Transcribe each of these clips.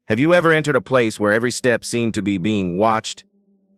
Have you ever entered a place where every step seemed to be being watched,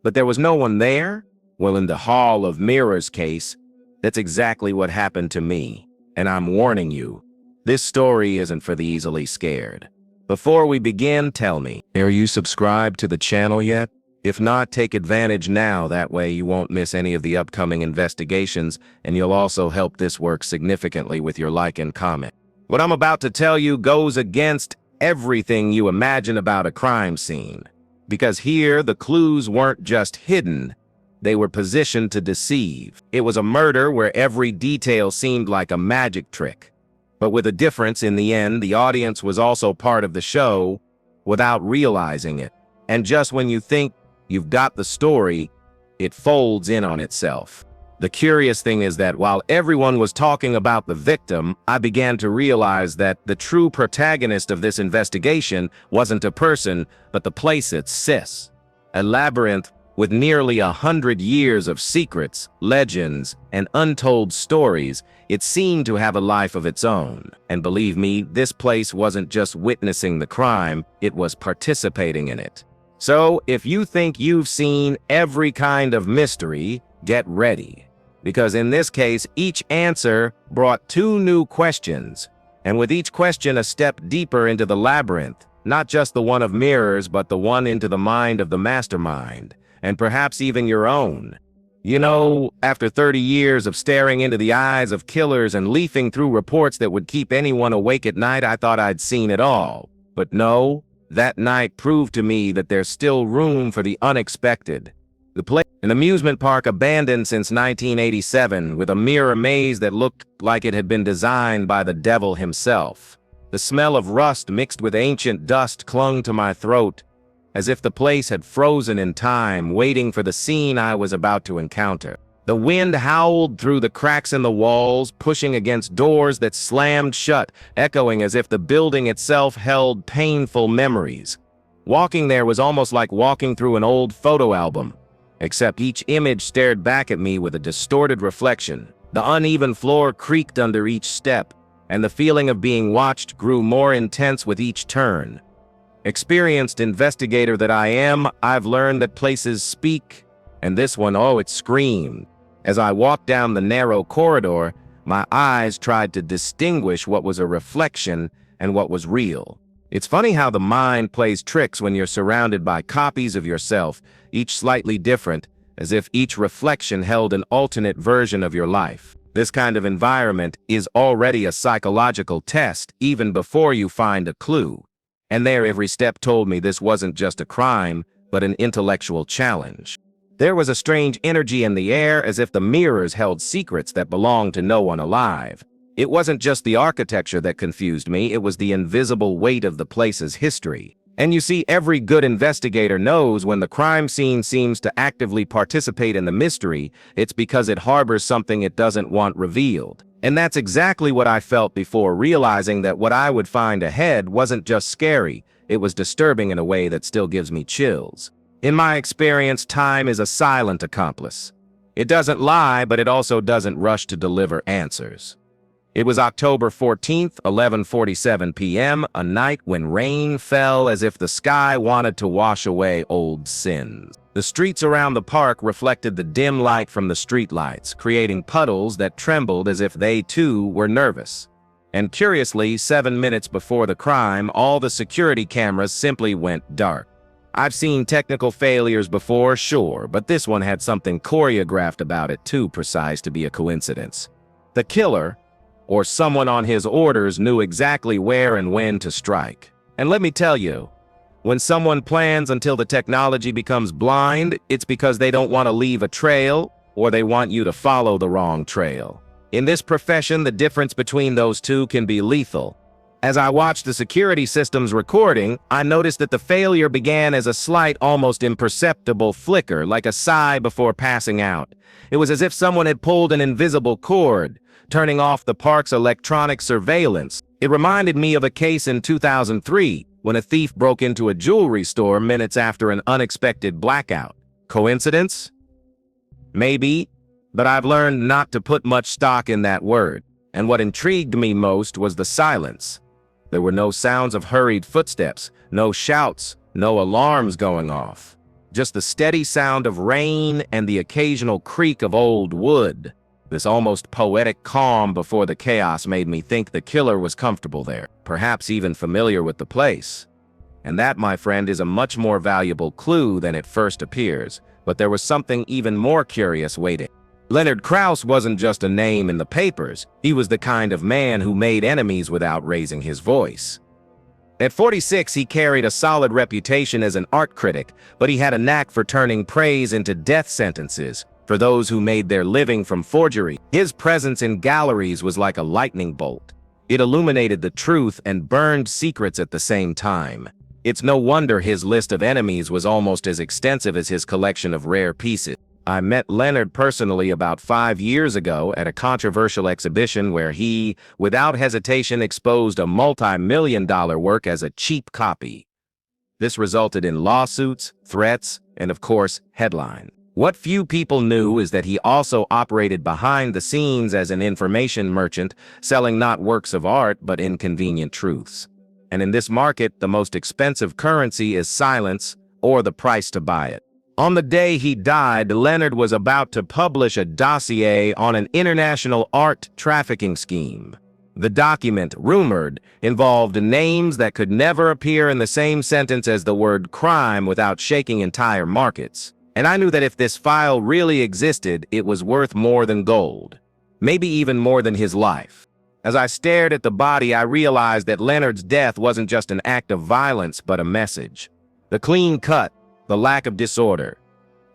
but there was no one there? Well, in the Hall of Mirrors case, that's exactly what happened to me. And I'm warning you, this story isn't for the easily scared. Before we begin, tell me, are you subscribed to the channel yet? If not, take advantage now, that way you won't miss any of the upcoming investigations, and you'll also help this work significantly with your like and comment. What I'm about to tell you goes against everything you imagine about a crime scene. Because here, the clues weren't just hidden, they were positioned to deceive. It was a murder where every detail seemed like a magic trick. But with a difference, in the end, the audience was also part of the show without realizing it. And just when you think you've got the story, it folds in on itself. The curious thing is that while everyone was talking about the victim, I began to realize that the true protagonist of this investigation wasn't a person, but the place itself. A labyrinth with nearly 100 years of secrets, legends, and untold stories, it seemed to have a life of its own. And believe me, this place wasn't just witnessing the crime, it was participating in it. So, if you think you've seen every kind of mystery, get ready. Because in this case, each answer brought two new questions, and with each question a step deeper into the labyrinth, not just the one of mirrors, but the one into the mind of the mastermind, and perhaps even your own. You know, after 30 years of staring into the eyes of killers and leafing through reports that would keep anyone awake at night, I thought I'd seen it all. But no, that night proved to me that there's still room for the unexpected. The place, an amusement park abandoned since 1987, with a mirror maze that looked like it had been designed by the devil himself. The smell of rust mixed with ancient dust clung to my throat, as if the place had frozen in time, waiting for the scene I was about to encounter. The wind howled through the cracks in the walls, pushing against doors that slammed shut, echoing as if the building itself held painful memories. Walking there was almost like walking through an old photo album, except each image stared back at me with a distorted reflection. The uneven floor creaked under each step, and the feeling of being watched grew more intense with each turn. Experienced investigator that I am, I've learned that places speak, and this one, oh, it screamed. As I walked down the narrow corridor, my eyes tried to distinguish what was a reflection and what was real. It's funny how the mind plays tricks when you're surrounded by copies of yourself, each slightly different, as if each reflection held an alternate version of your life. This kind of environment is already a psychological test, even before you find a clue. And there, every step told me this wasn't just a crime, but an intellectual challenge. There was a strange energy in the air, as if the mirrors held secrets that belonged to no one alive. It wasn't just the architecture that confused me, it was the invisible weight of the place's history. And you see, every good investigator knows when the crime scene seems to actively participate in the mystery, it's because it harbors something it doesn't want revealed. And that's exactly what I felt before realizing that what I would find ahead wasn't just scary, it was disturbing in a way that still gives me chills. In my experience, time is a silent accomplice. It doesn't lie, but it also doesn't rush to deliver answers. It was October 14th, 11:47 p.m., a night when rain fell as if the sky wanted to wash away old sins. The streets around the park reflected the dim light from the streetlights, creating puddles that trembled as if they too were nervous. And curiously, 7 minutes before the crime, all the security cameras simply went dark. I've seen technical failures before, sure, but this one had something choreographed about it, too precise to be a coincidence. The killer, or someone on his orders, knew exactly where and when to strike. And let me tell you, when someone plans until the technology becomes blind, it's because they don't want to leave a trail, or they want you to follow the wrong trail. In this profession, the difference between those two can be lethal. As I watched the security system's recording, I noticed that the failure began as a slight, almost imperceptible flicker, like a sigh before passing out. It was as if someone had pulled an invisible cord, turning off the park's electronic surveillance. It reminded me of a case in 2003, when a thief broke into a jewelry store minutes after an unexpected blackout. Coincidence? Maybe, but I've learned not to put much stock in that word. And what intrigued me most was the silence. There were no sounds of hurried footsteps, No shouts, no alarms going off. Just the steady sound of rain and the occasional creak of old wood. This almost poetic calm before the chaos made me think the killer was comfortable there, perhaps even familiar with the place. And that, my friend, is a much more valuable clue than it first appears. But there was something even more curious waiting. Leonard Krauss wasn't just a name in the papers. He was the kind of man who made enemies without raising his voice. At 46, he carried a solid reputation as an art critic, but he had a knack for turning praise into death sentences for those who made their living from forgery. His presence in galleries was like a lightning bolt. It illuminated the truth and burned secrets at the same time. It's no wonder his list of enemies was almost as extensive as his collection of rare pieces. I met Leonard personally about 5 years ago at a controversial exhibition where he, without hesitation, exposed a multi-million-dollar work as a cheap copy. This resulted in lawsuits, threats, and of course, headlines. What few people knew is that he also operated behind the scenes as an information merchant, selling not works of art but inconvenient truths. And in this market, the most expensive currency is silence or the price to buy it. On the day he died, Leonard was about to publish a dossier on an international art trafficking scheme. The document, rumored, involved names that could never appear in the same sentence as the word crime without shaking entire markets. And I knew that if this file really existed, it was worth more than gold. Maybe even more than his life. As I stared at the body, I realized that Leonard's death wasn't just an act of violence, but a message. The clean cut, the lack of disorder.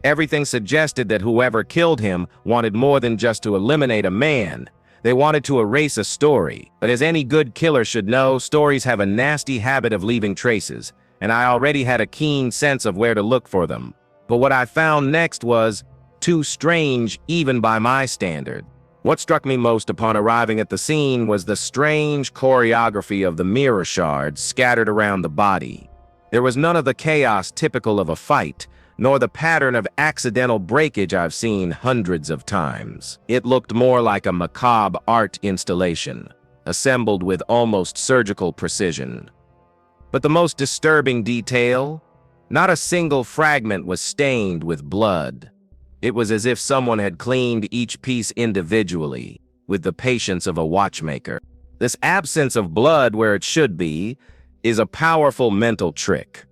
Everything suggested that whoever killed him wanted more than just to eliminate a man. They wanted to erase a story. But as any good killer should know, stories have a nasty habit of leaving traces, and I already had a keen sense of where to look for them. But what I found next was too strange even by my standard. What struck me most upon arriving at the scene was the strange choreography of the mirror shards scattered around the body. There was none of the chaos typical of a fight, nor the pattern of accidental breakage I've seen hundreds of times. It looked more like a macabre art installation, assembled with almost surgical precision. But the most disturbing detail? Not a single fragment was stained with blood. It was as if someone had cleaned each piece individually, with the patience of a watchmaker. This absence of blood where it should be is a powerful mental trick.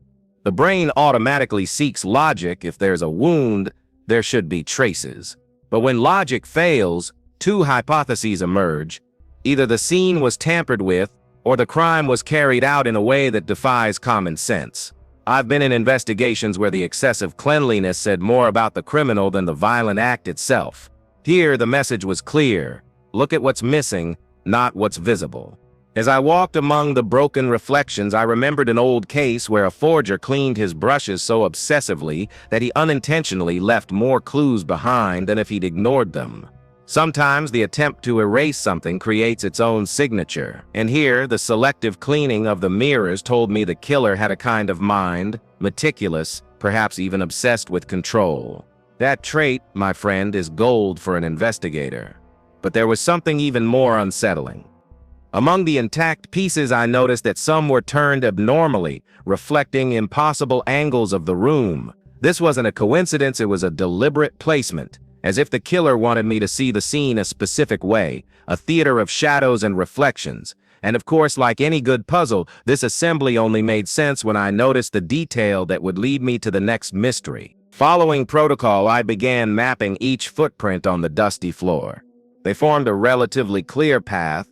The brain automatically seeks logic. If there's a wound, there should be traces. But when logic fails, two hypotheses emerge. Either the scene was tampered with, or the crime was carried out in a way that defies common sense. I've been in investigations where the excessive cleanliness said more about the criminal than the violent act itself. Here, the message was clear. Look at what's missing, not what's visible. As I walked among the broken reflections, I remembered an old case where a forger cleaned his brushes so obsessively that he unintentionally left more clues behind than if he'd ignored them. Sometimes the attempt to erase something creates its own signature, and here the selective cleaning of the mirrors told me the killer had a kind of mind, meticulous, perhaps even obsessed with control. That trait, my friend, is gold for an investigator. But there was something even more unsettling. Among the intact pieces, I noticed that some were turned abnormally, reflecting impossible angles of the room. This wasn't a coincidence, it was a deliberate placement, as if the killer wanted me to see the scene a specific way, a theater of shadows and reflections. And of course, like any good puzzle, this assembly only made sense when I noticed the detail that would lead me to the next mystery. Following protocol, I began mapping each footprint on the dusty floor. They formed a relatively clear path,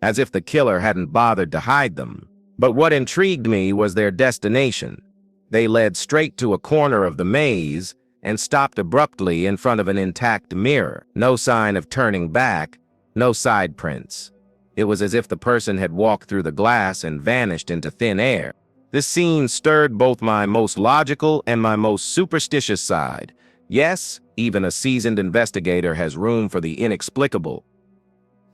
as if the killer hadn't bothered to hide them. But what intrigued me was their destination. They led straight to a corner of the maze and stopped abruptly in front of an intact mirror. No sign of turning back, no side prints. It was as if the person had walked through the glass and vanished into thin air. This scene stirred both my most logical and my most superstitious side. Yes, even a seasoned investigator has room for the inexplicable.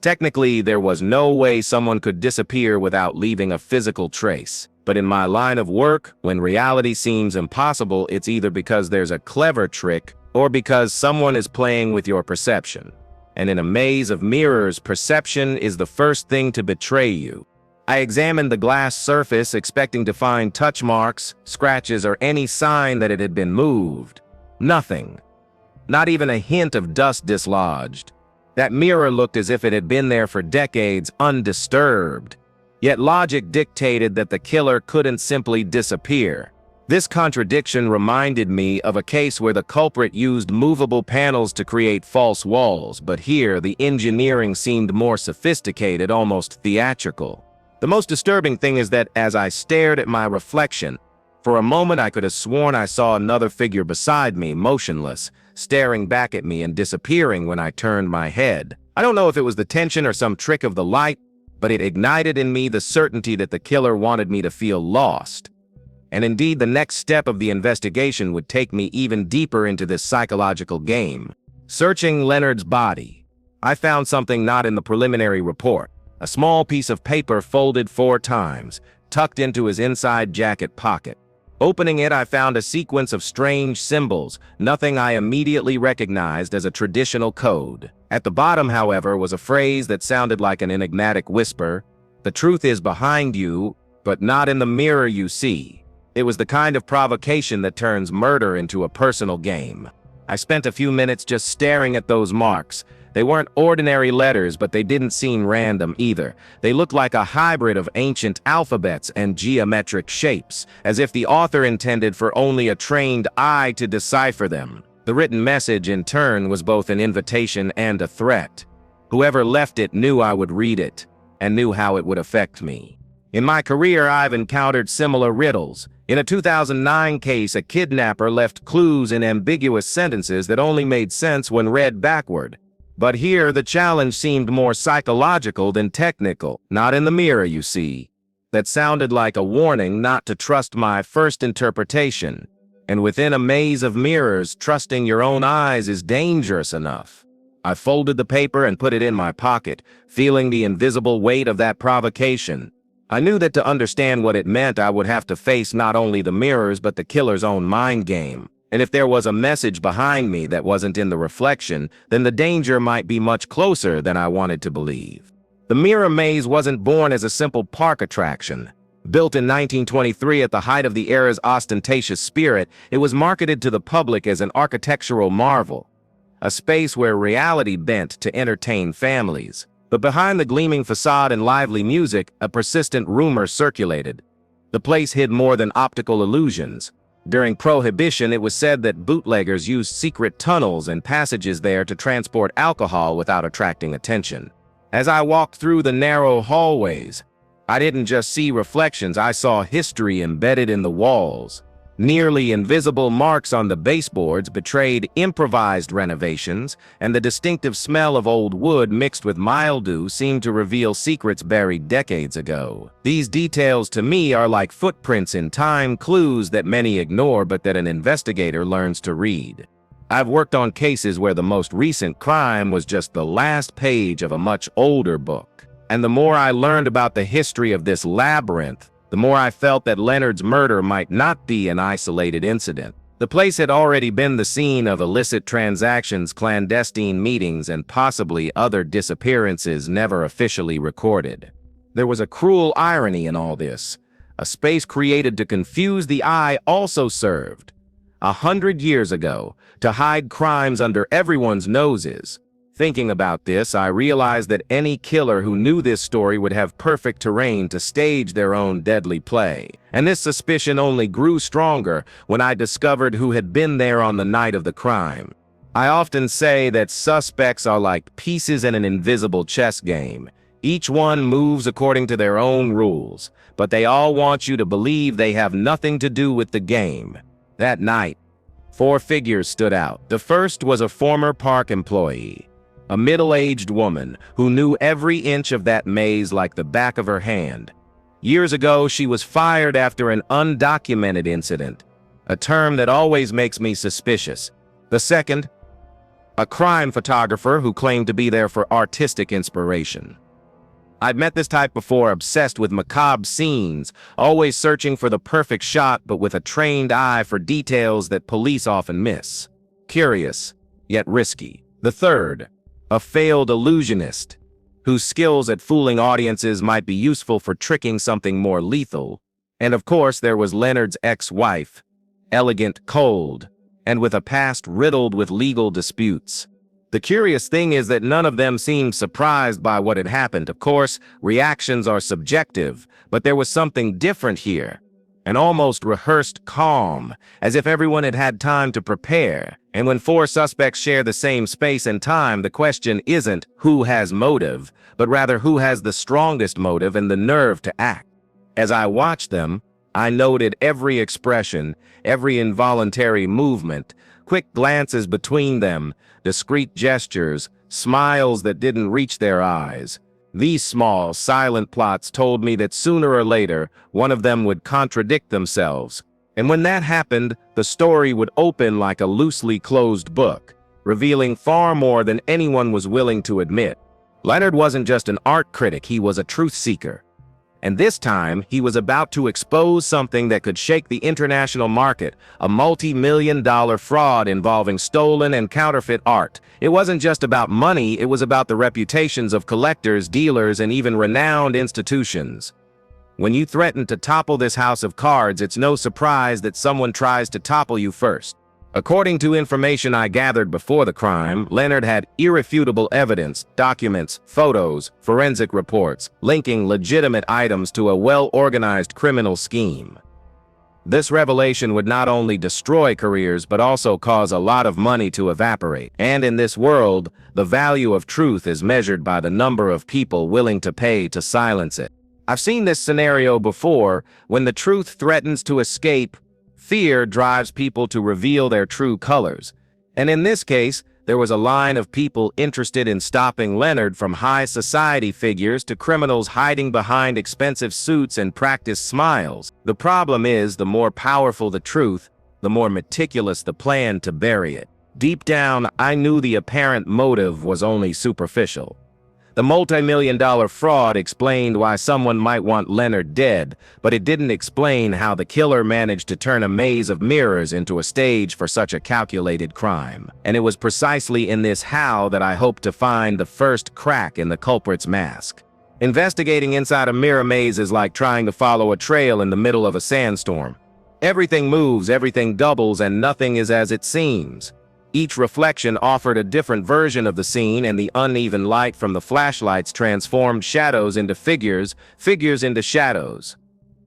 Technically, there was no way someone could disappear without leaving a physical trace. But in my line of work, when reality seems impossible, it's either because there's a clever trick or because someone is playing with your perception. And in a maze of mirrors, perception is the first thing to betray you. I examined the glass surface, expecting to find touch marks, scratches, or any sign that it had been moved. Nothing. Not even a hint of dust dislodged. That mirror looked as if it had been there for decades, undisturbed. Yet logic dictated that the killer couldn't simply disappear. This contradiction reminded me of a case where the culprit used movable panels to create false walls, but here the engineering seemed more sophisticated, almost theatrical. The most disturbing thing is that as I stared at my reflection, for a moment I could have sworn I saw another figure beside me, motionless, staring back at me and disappearing when I turned my head. I don't know if it was the tension or some trick of the light, but it ignited in me the certainty that the killer wanted me to feel lost. And indeed, the next step of the investigation would take me even deeper into this psychological game. Searching Leonard's body, I found something not in the preliminary report. A small piece of paper folded 4 times, tucked into his inside jacket pocket. Opening it, I found a sequence of strange symbols, nothing I immediately recognized as a traditional code. At the bottom, however, was a phrase that sounded like an enigmatic whisper. "The truth is behind you, but not in the mirror you see." It was the kind of provocation that turns murder into a personal game. I spent a few minutes just staring at those marks. They weren't ordinary letters, but they didn't seem random either. They looked like a hybrid of ancient alphabets and geometric shapes, as if the author intended for only a trained eye to decipher them. The written message, in turn, was both an invitation and a threat. Whoever left it knew I would read it, and knew how it would affect me. In my career, I've encountered similar riddles. In a 2009 case, a kidnapper left clues in ambiguous sentences that only made sense when read backward. But here, the challenge seemed more psychological than technical. "Not in the mirror, you see." That sounded like a warning not to trust my first interpretation. And within a maze of mirrors, trusting your own eyes is dangerous enough. I folded the paper and put it in my pocket, feeling the invisible weight of that provocation. I knew that to understand what it meant, I would have to face not only the mirrors but the killer's own mind game. And if there was a message behind me that wasn't in the reflection, then the danger might be much closer than I wanted to believe. The mirror maze wasn't born as a simple park attraction. Built in 1923 at the height of the era's ostentatious spirit, it was marketed to the public as an architectural marvel, a space where reality bent to entertain families. But behind the gleaming facade and lively music, a persistent rumor circulated. The place hid more than optical illusions. During Prohibition, it was said that bootleggers used secret tunnels and passages there to transport alcohol without attracting attention. As I walked through the narrow hallways, I didn't just see reflections, I saw history embedded in the walls. Nearly invisible marks on the baseboards betrayed improvised renovations, and the distinctive smell of old wood mixed with mildew seemed to reveal secrets buried decades ago. These details to me are like footprints in time, clues that many ignore but that an investigator learns to read. I've worked on cases where the most recent crime was just the last page of a much older book. And the more I learned about the history of this labyrinth, the more I felt that Leonard's murder might not be an isolated incident. The place had already been the scene of illicit transactions, clandestine meetings, and possibly other disappearances never officially recorded. There was a cruel irony in all this. A space created to confuse the eye also served, 100 years ago, to hide crimes under everyone's noses. Thinking about this, I realized that any killer who knew this story would have perfect terrain to stage their own deadly play. And this suspicion only grew stronger when I discovered who had been there on the night of the crime. I often say that suspects are like pieces in an invisible chess game. Each one moves according to their own rules, but they all want you to believe they have nothing to do with the game. That night, 4 figures stood out. The first was a former park employee. A middle-aged woman who knew every inch of that maze like the back of her hand. Years ago, she was fired after an undocumented incident, a term that always makes me suspicious. The second, a crime photographer who claimed to be there for artistic inspiration. I'd met this type before, obsessed with macabre scenes, always searching for the perfect shot but with a trained eye for details that police often miss. Curious, yet risky. The third, a failed illusionist, whose skills at fooling audiences might be useful for tricking something more lethal. And of course, there was Leonard's ex-wife, elegant, cold, and with a past riddled with legal disputes. The curious thing is that none of them seemed surprised by what had happened. Of course, reactions are subjective, but there was something different here. An almost rehearsed calm, as if everyone had had time to prepare. And when four suspects share the same space and time, the question isn't who has motive, but rather who has the strongest motive and the nerve to act. As I watched them, I noted every expression, every involuntary movement, quick glances between them, discreet gestures, smiles that didn't reach their eyes. These small, silent plots told me that sooner or later, one of them would contradict themselves. And when that happened, the story would open like a loosely closed book, revealing far more than anyone was willing to admit. Leonard wasn't just an art critic, he was a truth seeker. And this time, he was about to expose something that could shake the international market, a multi-million-dollar fraud involving stolen and counterfeit art. It wasn't just about money, it was about the reputations of collectors, dealers, and even renowned institutions. When you threaten to topple this house of cards, it's no surprise that someone tries to topple you first. According to information I gathered before the crime, Leonard had irrefutable evidence, documents, photos, forensic reports, linking legitimate items to a well-organized criminal scheme. This revelation would not only destroy careers but also cause a lot of money to evaporate. And in this world, the value of truth is measured by the number of people willing to pay to silence it. I've seen this scenario before. When the truth threatens to escape, fear drives people to reveal their true colors. And in this case, there was a line of people interested in stopping Leonard, from high society figures to criminals hiding behind expensive suits and practiced smiles. The problem is, the more powerful the truth, the more meticulous the plan to bury it. Deep down, I knew the apparent motive was only superficial. The multi-million-dollar fraud explained why someone might want Leonard dead, but it didn't explain how the killer managed to turn a maze of mirrors into a stage for such a calculated crime. And it was precisely in this how that I hoped to find the first crack in the culprit's mask. Investigating inside a mirror maze is like trying to follow a trail in the middle of a sandstorm. Everything moves, everything doubles, and nothing is as it seems. Each reflection offered a different version of the scene, and the uneven light from the flashlights transformed shadows into figures, figures into shadows.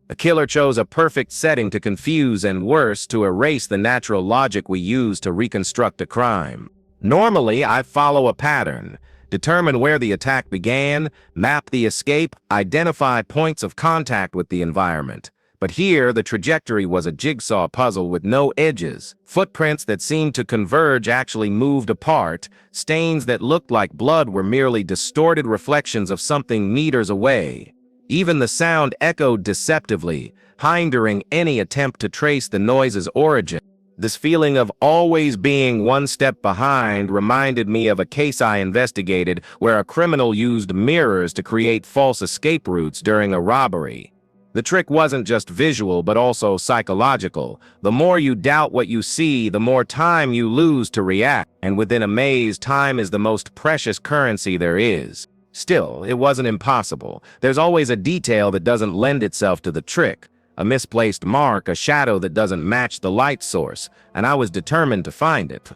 The killer chose a perfect setting to confuse and, worse, to erase the natural logic we use to reconstruct a crime. Normally, I follow a pattern, determine where the attack began, map the escape, identify points of contact with the environment. But here, the trajectory was a jigsaw puzzle with no edges. Footprints that seemed to converge actually moved apart. Stains that looked like blood were merely distorted reflections of something meters away. Even the sound echoed deceptively, hindering any attempt to trace the noise's origin. This feeling of always being one step behind reminded me of a case I investigated where a criminal used mirrors to create false escape routes during a robbery. The trick wasn't just visual, but also psychological. The more you doubt what you see, the more time you lose to react. And within a maze, time is the most precious currency there is. Still, it wasn't impossible. There's always a detail that doesn't lend itself to the trick. A misplaced mark, a shadow that doesn't match the light source, and I was determined to find it.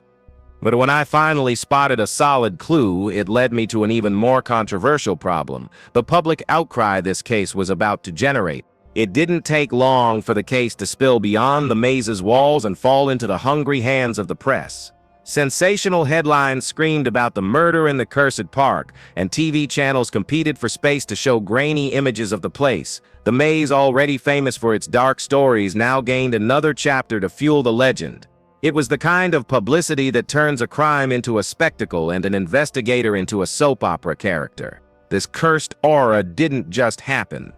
But when I finally spotted a solid clue, it led me to an even more controversial problem: the public outcry this case was about to generate. It didn't take long for the case to spill beyond the maze's walls and fall into the hungry hands of the press. Sensational headlines screamed about the murder in the cursed park, and TV channels competed for space to show grainy images of the place. The maze, already famous for its dark stories, now gained another chapter to fuel the legend. It was the kind of publicity that turns a crime into a spectacle and an investigator into a soap opera character. This cursed aura didn't just happen.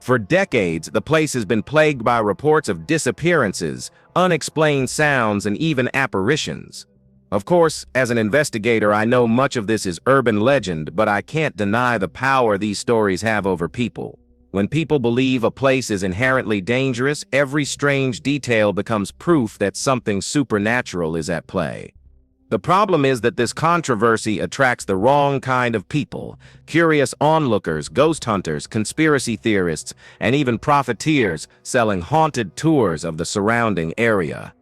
For decades, the place has been plagued by reports of disappearances, unexplained sounds, and even apparitions. Of course, as an investigator, I know much of this is urban legend, but I can't deny the power these stories have over people. When people believe a place is inherently dangerous, every strange detail becomes proof that something supernatural is at play. The problem is that this controversy attracts the wrong kind of people: curious onlookers, ghost hunters, conspiracy theorists, and even profiteers selling haunted tours of the surrounding area.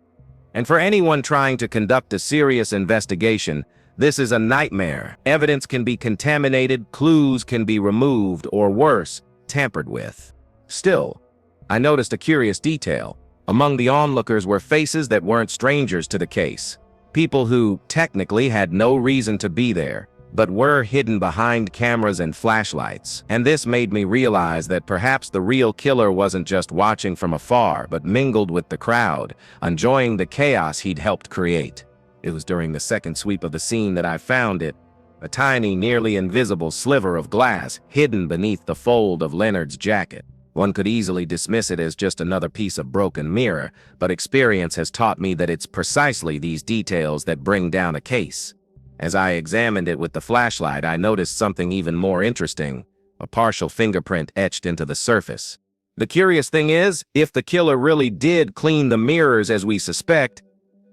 And for anyone trying to conduct a serious investigation, this is a nightmare. Evidence can be contaminated, clues can be removed, or worse, tampered with. Still, I noticed a curious detail. Among the onlookers were faces that weren't strangers to the case. People who, technically, had no reason to be there, but were hidden behind cameras and flashlights. And this made me realize that perhaps the real killer wasn't just watching from afar, but mingled with the crowd, enjoying the chaos he'd helped create. It was during the second sweep of the scene that I found it, a tiny, nearly invisible sliver of glass hidden beneath the fold of Leonard's jacket. One could easily dismiss it as just another piece of broken mirror, but experience has taught me that it's precisely these details that bring down a case. As I examined it with the flashlight, I noticed something even more interesting: a partial fingerprint etched into the surface. The curious thing is, if the killer really did clean the mirrors as we suspect,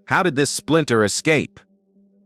how did this splinter escape?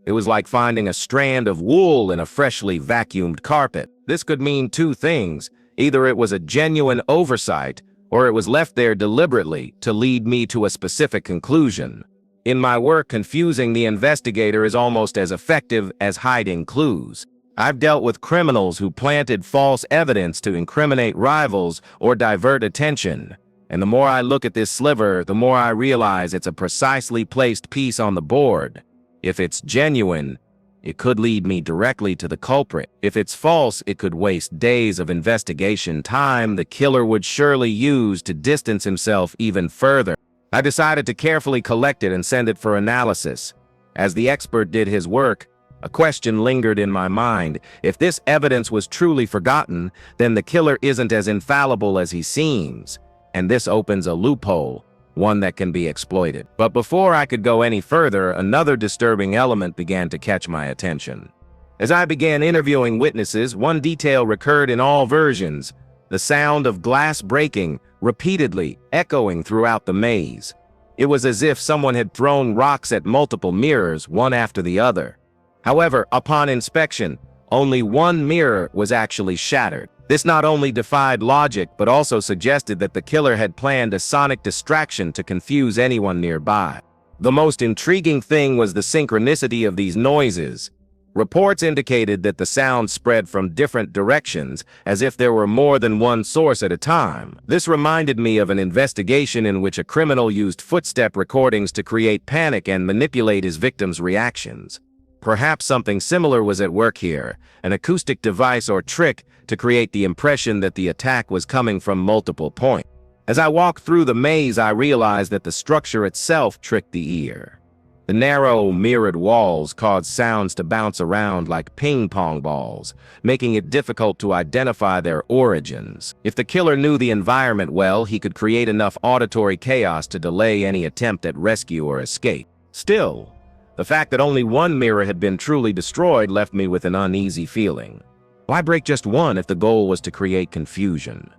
It was like finding a strand of wool in a freshly vacuumed carpet. This could mean two things. Either it was a genuine oversight, or it was left there deliberately to lead me to a specific conclusion. In my work, confusing the investigator is almost as effective as hiding clues. I've dealt with criminals who planted false evidence to incriminate rivals or divert attention. And the more I look at this sliver, the more I realize it's a precisely placed piece on the board. If it's genuine, it could lead me directly to the culprit. If it's false, it could waste days of investigation time the killer would surely use to distance himself even further. I decided to carefully collect it and send it for analysis. As the expert did his work, a question lingered in my mind. If this evidence was truly forgotten, then the killer isn't as infallible as he seems. And this opens a loophole, one that can be exploited. But before I could go any further, another disturbing element began to catch my attention. As I began interviewing witnesses, one detail recurred in all versions: the sound of glass breaking, repeatedly echoing throughout the maze. It was as if someone had thrown rocks at multiple mirrors, one after the other. However, upon inspection, only one mirror was actually shattered. This not only defied logic, but also suggested that the killer had planned a sonic distraction to confuse anyone nearby. The most intriguing thing was the synchronicity of these noises. Reports indicated that the sound spread from different directions, as if there were more than one source at a time. This reminded me of an investigation in which a criminal used footstep recordings to create panic and manipulate his victims' reactions. Perhaps something similar was at work here, an acoustic device or trick to create the impression that the attack was coming from multiple points. As I walked through the maze, I realized that the structure itself tricked the ear. The narrow, mirrored walls caused sounds to bounce around like ping-pong balls, making it difficult to identify their origins. If the killer knew the environment well, he could create enough auditory chaos to delay any attempt at rescue or escape. Still, the fact that only one mirror had been truly destroyed left me with an uneasy feeling. Why break just one if the goal was to create confusion?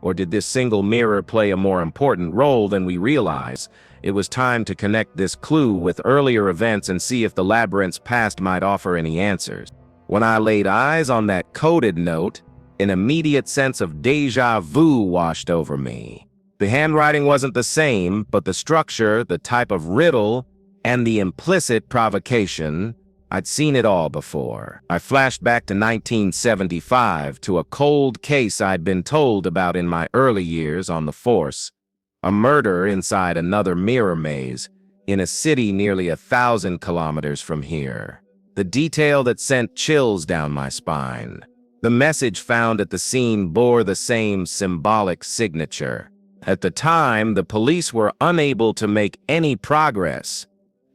Or did this single mirror play a more important role than we realize? It was time to connect this clue with earlier events and see if the labyrinth's past might offer any answers. When I laid eyes on that coded note, an immediate sense of déjà vu washed over me. The handwriting wasn't the same, but the structure, the type of riddle, and the implicit provocation, I'd seen it all before. I flashed back to 1975, to a cold case I'd been told about in my early years on the force. A murder inside another mirror maze, in a city nearly 1,000 kilometers from here. The detail that sent chills down my spine. The message found at the scene bore the same symbolic signature. At the time, the police were unable to make any progress.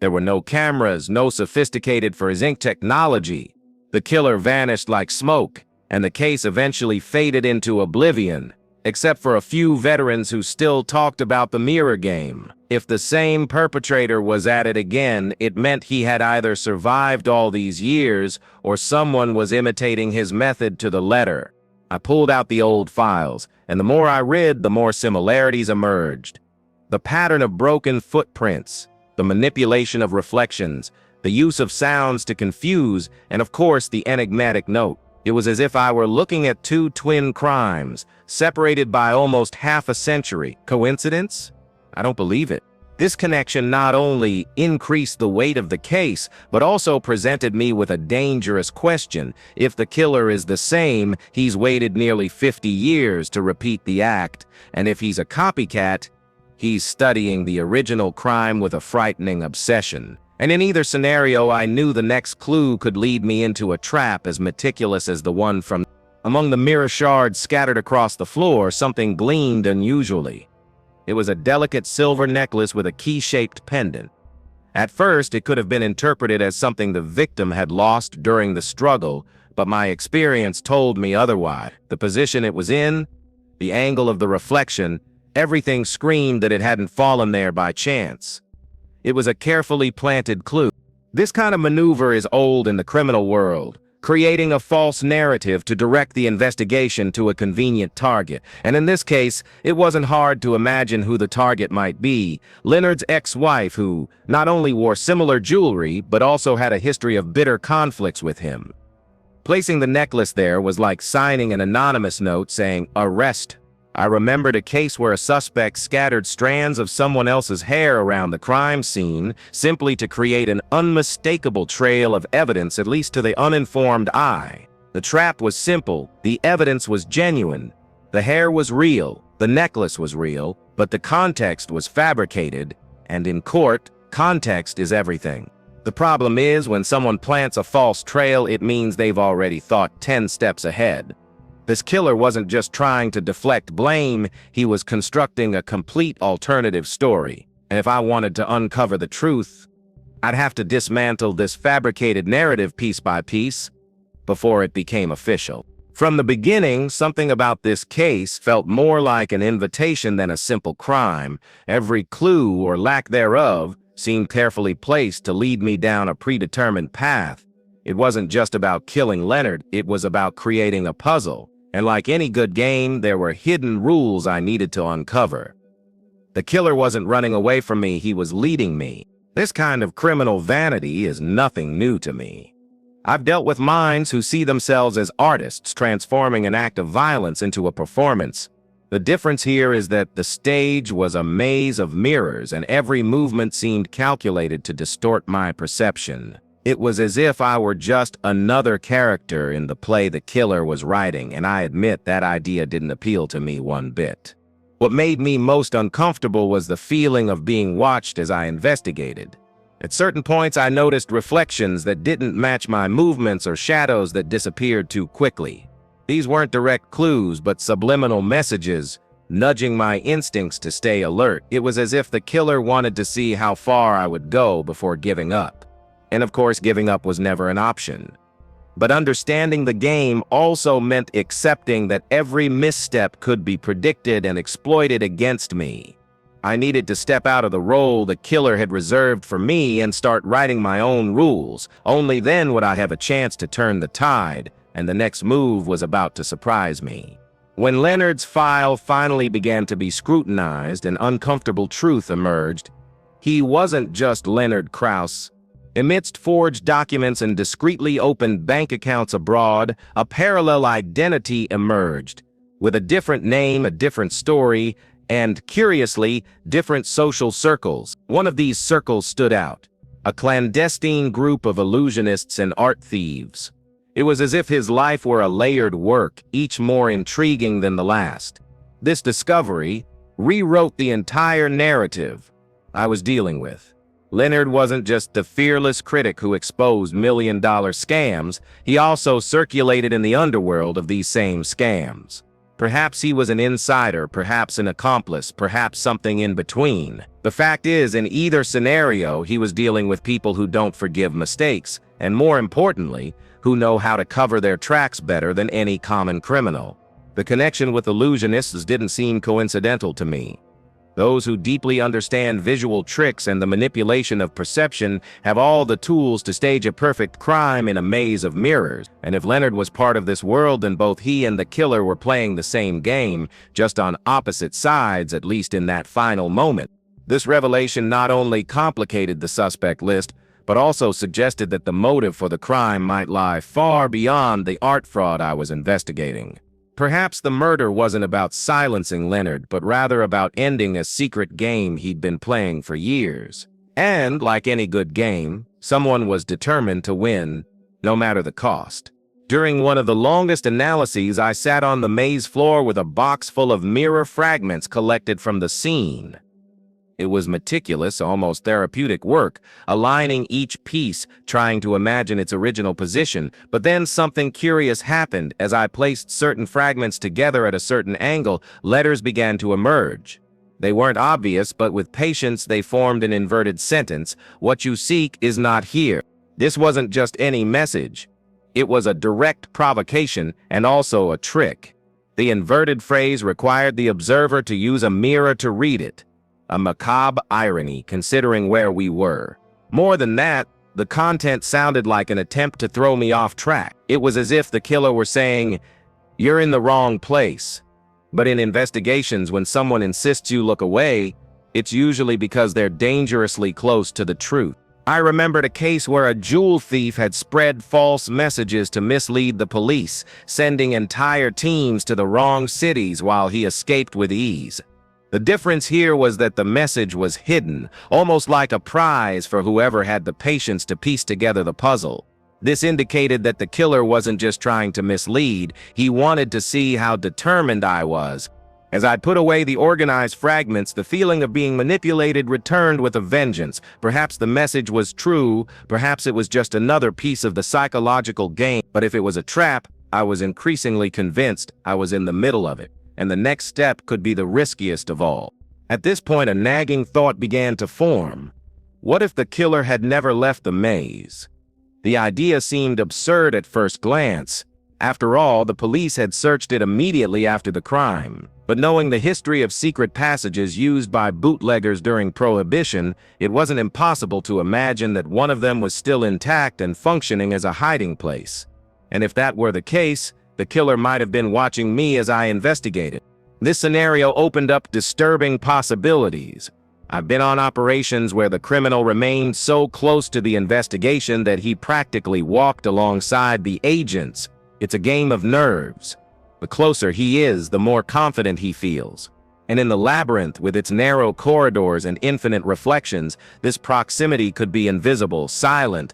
There were no cameras, no sophisticated forensic technology. The killer vanished like smoke, and the case eventually faded into oblivion, except for a few veterans who still talked about the mirror game. If the same perpetrator was at it again, it meant he had either survived all these years or someone was imitating his method to the letter. I pulled out the old files, and the more I read, the more similarities emerged. The pattern of broken footprints, the manipulation of reflections, The use of sounds to confuse, and of course the enigmatic note. It was as if I were looking at two twin crimes, separated by almost half a century. Coincidence? I don't believe it. This connection not only increased the weight of the case, but also presented me with a dangerous question. If the killer is the same, he's waited nearly 50 years to repeat the act, and if he's a copycat, he's studying the original crime with a frightening obsession. And in either scenario, I knew the next clue could lead me into a trap as meticulous as the one from. Among the mirror shards scattered across the floor, something gleamed unusually. It was a delicate silver necklace with a key-shaped pendant. At first, it could have been interpreted as something the victim had lost during the struggle, but my experience told me otherwise. The position it was in, the angle of the reflection, everything screamed that it hadn't fallen there by chance. It was a carefully planted clue. This kind of maneuver is old in the criminal world, creating a false narrative to direct the investigation to a convenient target. And in this case, it wasn't hard to imagine who the target might be. Leonard's ex-wife, who not only wore similar jewelry, but also had a history of bitter conflicts with him. Placing the necklace there was like signing an anonymous note saying, "Arrest." I remembered a case where a suspect scattered strands of someone else's hair around the crime scene simply to create an unmistakable trail of evidence, at least to the uninformed eye. The trap was simple, the evidence was genuine. The hair was real, the necklace was real, but the context was fabricated, and in court, context is everything. The problem is, when someone plants a false trail, it means they've already thought 10 steps ahead. This killer wasn't just trying to deflect blame, he was constructing a complete alternative story. And if I wanted to uncover the truth, I'd have to dismantle this fabricated narrative piece by piece before it became official. From the beginning, something about this case felt more like an invitation than a simple crime. Every clue, or lack thereof, seemed carefully placed to lead me down a predetermined path. It wasn't just about killing Leonard, it was about creating a puzzle. And like any good game, there were hidden rules I needed to uncover. The killer wasn't running away from me, he was leading me. This kind of criminal vanity is nothing new to me. I've dealt with minds who see themselves as artists, transforming an act of violence into a performance. The difference here is that the stage was a maze of mirrors, and every movement seemed calculated to distort my perception. It was as if I were just another character in the play the killer was writing, and I admit that idea didn't appeal to me one bit. What made me most uncomfortable was the feeling of being watched as I investigated. At certain points, I noticed reflections that didn't match my movements or shadows that disappeared too quickly. These weren't direct clues, but subliminal messages, nudging my instincts to stay alert. It was as if the killer wanted to see how far I would go before giving up. And of course, giving up was never an option. But understanding the game also meant accepting that every misstep could be predicted and exploited against me. I needed to step out of the role the killer had reserved for me and start writing my own rules. Only then would I have a chance to turn the tide, and the next move was about to surprise me. When Leonard's file finally began to be scrutinized, an uncomfortable truth emerged. He wasn't just Leonard Krauss. Amidst forged documents and discreetly opened bank accounts abroad, a parallel identity emerged, with a different name, a different story, and, curiously, different social circles. One of these circles stood out, a clandestine group of illusionists and art thieves. It was as if his life were a layered work, each more intriguing than the last. This discovery rewrote the entire narrative I was dealing with. Leonard wasn't just the fearless critic who exposed million-dollar scams, he also circulated in the underworld of these same scams. Perhaps he was an insider, perhaps an accomplice, perhaps something in between. The fact is, in either scenario, he was dealing with people who don't forgive mistakes, and more importantly, who know how to cover their tracks better than any common criminal. The connection with illusionists didn't seem coincidental to me. Those who deeply understand visual tricks and the manipulation of perception have all the tools to stage a perfect crime in a maze of mirrors. And if Leonard was part of this world, then both he and the killer were playing the same game, just on opposite sides, at least in that final moment. This revelation not only complicated the suspect list, but also suggested that the motive for the crime might lie far beyond the art fraud I was investigating. Perhaps the murder wasn't about silencing Leonard, but rather about ending a secret game he'd been playing for years. And, like any good game, someone was determined to win, no matter the cost. During one of the longest analyses, I sat on the maze floor with a box full of mirror fragments collected from the scene. It was meticulous, almost therapeutic work, aligning each piece, trying to imagine its original position. But then something curious happened. As I placed certain fragments together at a certain angle, letters began to emerge. They weren't obvious, but with patience they formed an inverted sentence. "What you seek is not here." This wasn't just any message. It was a direct provocation and also a trick. The inverted phrase required the observer to use a mirror to read it. A macabre irony, considering where we were. More than that, the content sounded like an attempt to throw me off track. It was as if the killer were saying, "You're in the wrong place." But in investigations, when someone insists you look away, it's usually because they're dangerously close to the truth. I remembered a case where a jewel thief had spread false messages to mislead the police, sending entire teams to the wrong cities while he escaped with ease. The difference here was that the message was hidden, almost like a prize for whoever had the patience to piece together the puzzle. This indicated that the killer wasn't just trying to mislead, he wanted to see how determined I was. As I put away the organized fragments, the feeling of being manipulated returned with a vengeance. Perhaps the message was true, perhaps it was just another piece of the psychological game. But if it was a trap, I was increasingly convinced I was in the middle of it, and the next step could be the riskiest of all. At this point, a nagging thought began to form. What if the killer had never left the maze? The idea seemed absurd at first glance. After all, the police had searched it immediately after the crime. But knowing the history of secret passages used by bootleggers during Prohibition, it wasn't impossible to imagine that one of them was still intact and functioning as a hiding place. And if that were the case, the killer might have been watching me as I investigated. This scenario opened up disturbing possibilities. I've been on operations where the criminal remained so close to the investigation that he practically walked alongside the agents. It's a game of nerves. The closer he is, the more confident he feels. And in the labyrinth, with its narrow corridors and infinite reflections, this proximity could be invisible, silent.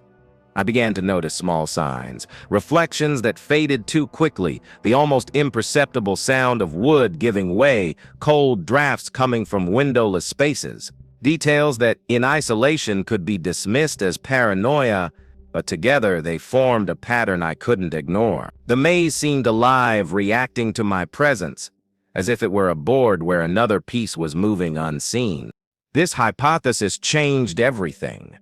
I began to notice small signs, reflections that faded too quickly, the almost imperceptible sound of wood giving way, cold drafts coming from windowless spaces. Details that, in isolation, could be dismissed as paranoia, but together they formed a pattern I couldn't ignore. The maze seemed alive, reacting to my presence, as if it were a board where another piece was moving unseen. This hypothesis changed everything.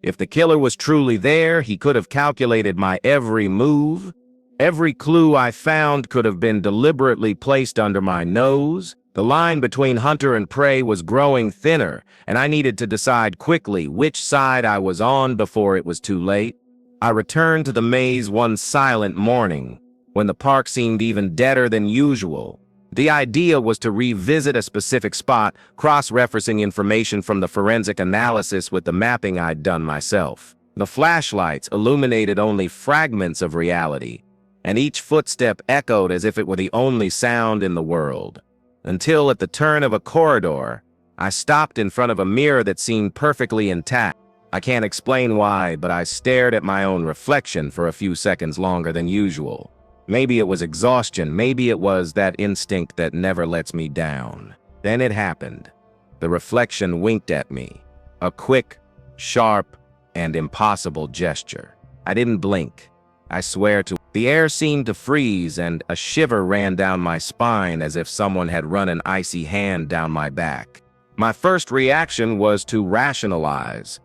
If the killer was truly there, he could have calculated my every move. Every clue I found could have been deliberately placed under my nose. The line between hunter and prey was growing thinner, and I needed to decide quickly which side I was on before it was too late. I returned to the maze one silent morning, when the park seemed even deader than usual. The idea was to revisit a specific spot, cross-referencing information from the forensic analysis with the mapping I'd done myself. The flashlights illuminated only fragments of reality, and each footstep echoed as if it were the only sound in the world. Until at the turn of a corridor, I stopped in front of a mirror that seemed perfectly intact. I can't explain why, but I stared at my own reflection for a few seconds longer than usual. Maybe it was exhaustion, maybe it was that instinct that never lets me down. Then it happened. The reflection winked at me. A quick, sharp, and impossible gesture. I didn't blink. I swear to. The air seemed to freeze, and a shiver ran down my spine as if someone had run an icy hand down my back. My first reaction was to rationalize.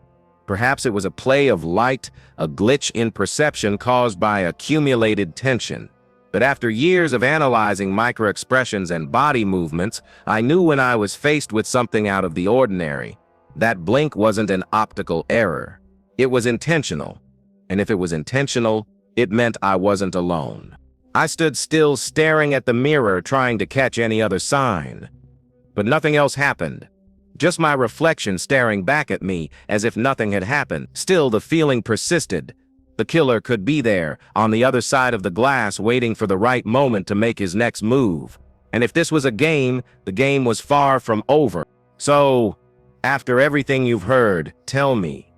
Perhaps it was a play of light, a glitch in perception caused by accumulated tension. But after years of analyzing microexpressions and body movements, I knew when I was faced with something out of the ordinary. That blink wasn't an optical error. It was intentional. And if it was intentional, it meant I wasn't alone. I stood still, staring at the mirror, trying to catch any other sign. But nothing else happened. just my reflection staring back at me as if nothing had happened. Still, the feeling persisted. The killer could be there, on the other side of the glass, waiting for the right moment to make his next move. And if this was a game, the game was far from over. So, after everything you've heard, tell me,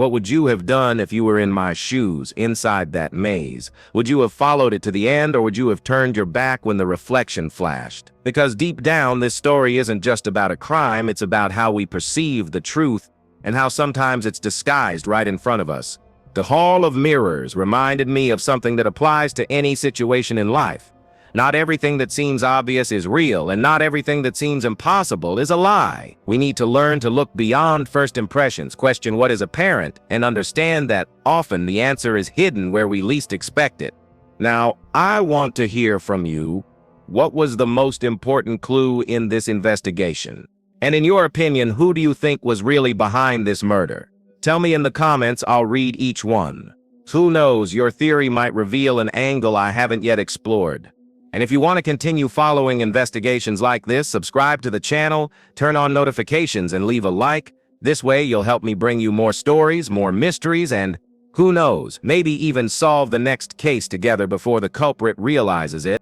what would you have done if you were in my shoes, inside that maze? Would you have followed it to the end, or would you have turned your back when the reflection flashed? Because deep down, this story isn't just about a crime, it's about how we perceive the truth, and how sometimes it's disguised right in front of us. The Hall of Mirrors reminded me of something that applies to any situation in life. Not everything that seems obvious is real, and not everything that seems impossible is a lie. We need to learn to look beyond first impressions, question what is apparent, and understand that often the answer is hidden where we least expect it. Now, I want to hear from you. What was the most important clue in this investigation? And in your opinion, who do you think was really behind this murder? Tell me in the comments, I'll read each one. Who knows, your theory might reveal an angle I haven't yet explored. And if you want to continue following investigations like this, subscribe to the channel, turn on notifications, and leave a like. This way, you'll help me bring you more stories, more mysteries, and who knows, maybe even solve the next case together before the culprit realizes it.